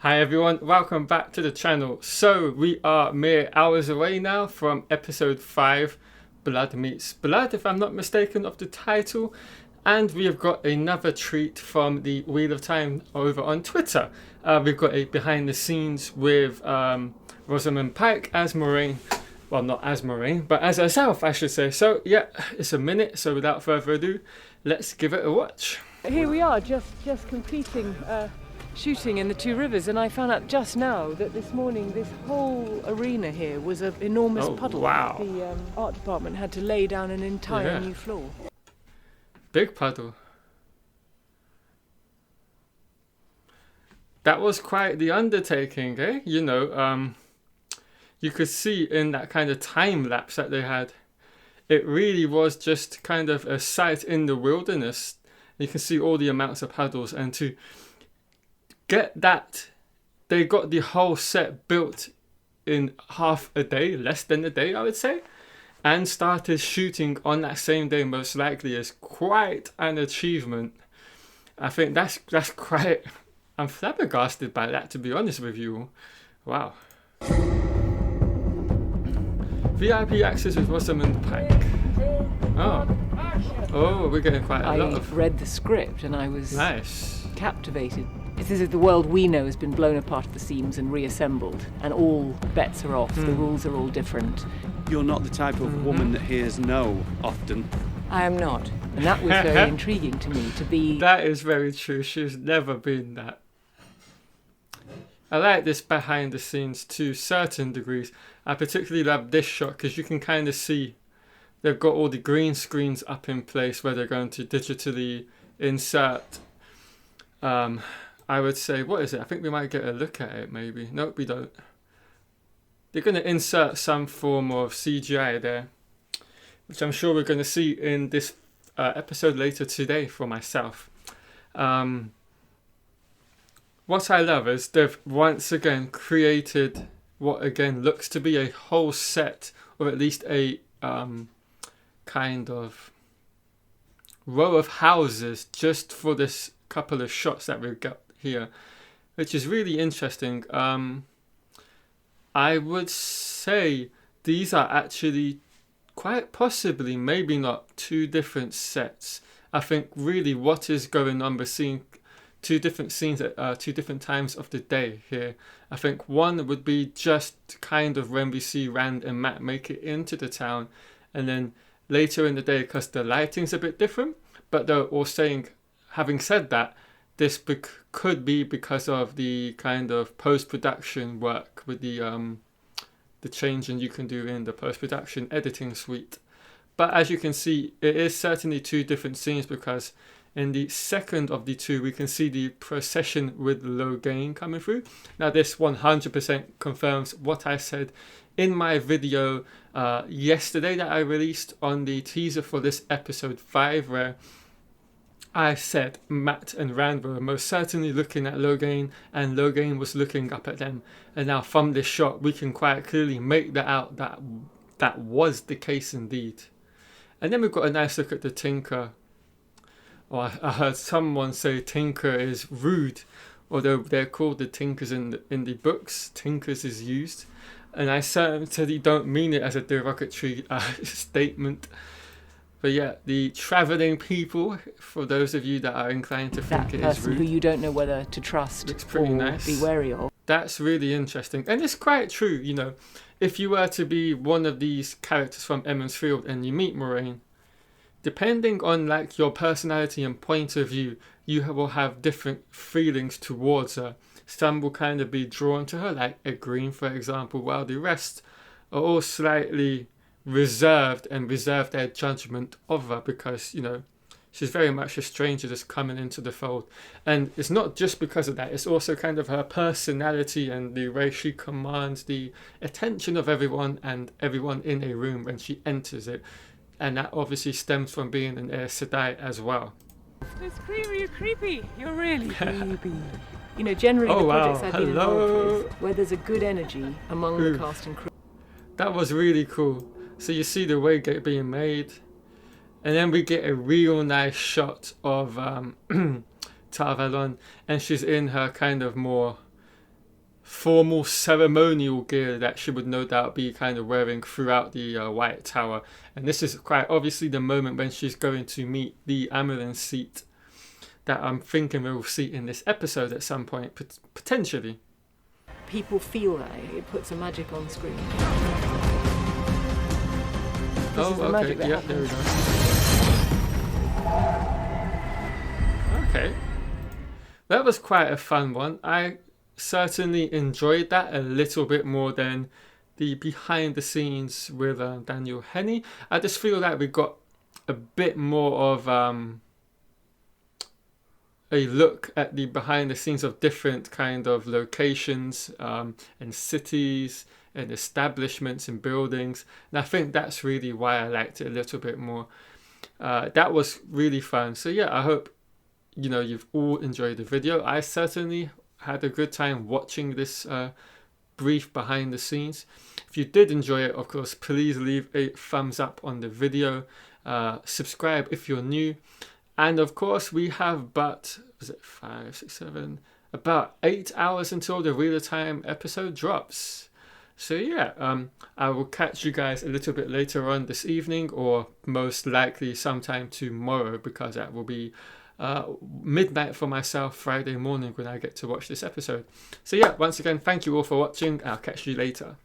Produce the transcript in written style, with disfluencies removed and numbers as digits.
Hi everyone, welcome back to the channel. So we are mere hours away now from episode 5, Blood Meets Blood, if I'm not mistaken, of the title. And we have got another treat from the Wheel of Time over on Twitter. We've got a behind the scenes with Rosamund Pike as Moraine. Well, not as Moraine, but as herself, I should say. So yeah, it's a minute, so without further ado, let's give it a watch. Here we are, just completing shooting in the Two Rivers, and I found out just now that this morning this whole arena here was an enormous puddle. Wow. The art department had to lay down an entire new floor. Big puddle. That was quite the undertaking, eh? You know, you could see in that kind of time lapse that they had, it really was just kind of a sight in the wilderness. You can see all the amounts of puddles, and to get that, they got the whole set built in half a day, less than a day, I would say, and started shooting on that same day, most likely, is quite an achievement. I think that's quite. I'm flabbergasted by that, to be honest with you. Wow. VIP access with Rosamund Pike. Oh, we're getting quite a lot of. I read the script and I was captivated. It's as if the world we know has been blown apart at the seams and reassembled, and all bets are off. The rules are all different. You're not the type of woman that hears no often. I am not, and that was very intriguing to me. To be. That is very true. She's never been that. I like this behind the scenes to certain degrees. I particularly love this shot because you can kind of see they've got all the green screens up in place where they're going to digitally insert. I would say, what is it? I think we might get a look at it maybe. Nope, we don't. They're going to insert some form of CGI there, which I'm sure we're going to see in this episode later today for myself. What I love is they've once again created what again looks to be a whole set, or at least a kind of row of houses just for this couple of shots that we've got here, which is really interesting. I would say these are actually quite possibly, maybe not, two different sets. I think really what is going on, we're seeing two different scenes at two different times of the day here. I think one would be just kind of when we see Rand and Matt make it into the town, and then later in the day, because the lighting's a bit different, but they're all saying, having said that, this could be because of the kind of post-production work with the changing you can do in the post-production editing suite. But as you can see, it is certainly two different scenes, because in the second of the two, we can see the procession with Logain coming through. Now, this 100% confirms what I said in my video yesterday that I released on the teaser for this episode 5, where I said Matt and Rand were most certainly looking at Logain, and Logain was looking up at them. And now from this shot, we can quite clearly make that out, that was the case indeed. And then we've got a nice look at the Tinker. Or I heard someone say Tinker is rude, although they're called the Tinkers in the books. Tinkers is used. And I certainly don't mean it as a derogatory statement. But yeah, the travelling people, for those of you that are inclined to think it is rude. That person who you don't know whether to trust or be wary of. That's really interesting. And it's quite true, you know. If you were to be one of these characters from Emond's Field and you meet Moraine, depending on like your personality and point of view, you will have different feelings towards her. Some will kind of be drawn to her, like Green, for example, while the rest are all slightly reserved and reserve their judgment of her, because, you know, she's very much a stranger just coming into the fold. And it's not just because of that, it's also kind of her personality and the way she commands the attention of everyone and everyone in a room when she enters it. And that obviously stems from being an Aes Sedai as well. It's creepy, you're creepy. You're really creepy. You know, generally the projects I've been involved with, where there's a good energy among the cast and crew. That was really cool. So you see the Waygate being made. And then we get a real nice shot of Tar Valon. And she's in her kind of more formal ceremonial gear that she would no doubt be kind of wearing throughout the White Tower. And this is quite obviously the moment when she's going to meet the Amaranth Seat that I'm thinking we'll see in this episode at some point, potentially. People feel that it puts a magic on screen. Okay, yeah, there we go. Okay. That was quite a fun one. I certainly enjoyed that a little bit more than the behind the scenes with Daniel Henney. I just feel like we got a bit more of a look at the behind the scenes of different kind of locations and cities and establishments and buildings. And I think that's really why I liked it a little bit more. That was really fun. So yeah, I hope you've all enjoyed the video. I certainly had a good time watching this brief behind the scenes. If you did enjoy it, of course, please leave a thumbs up on the video. Subscribe if you're new. And of course, we have about 8 hours until the Wheel of Time episode drops. So yeah, I will catch you guys a little bit later on this evening, or most likely sometime tomorrow, because that will be midnight for myself Friday morning when I get to watch this episode. So yeah, once again, thank you all for watching. I'll catch you later.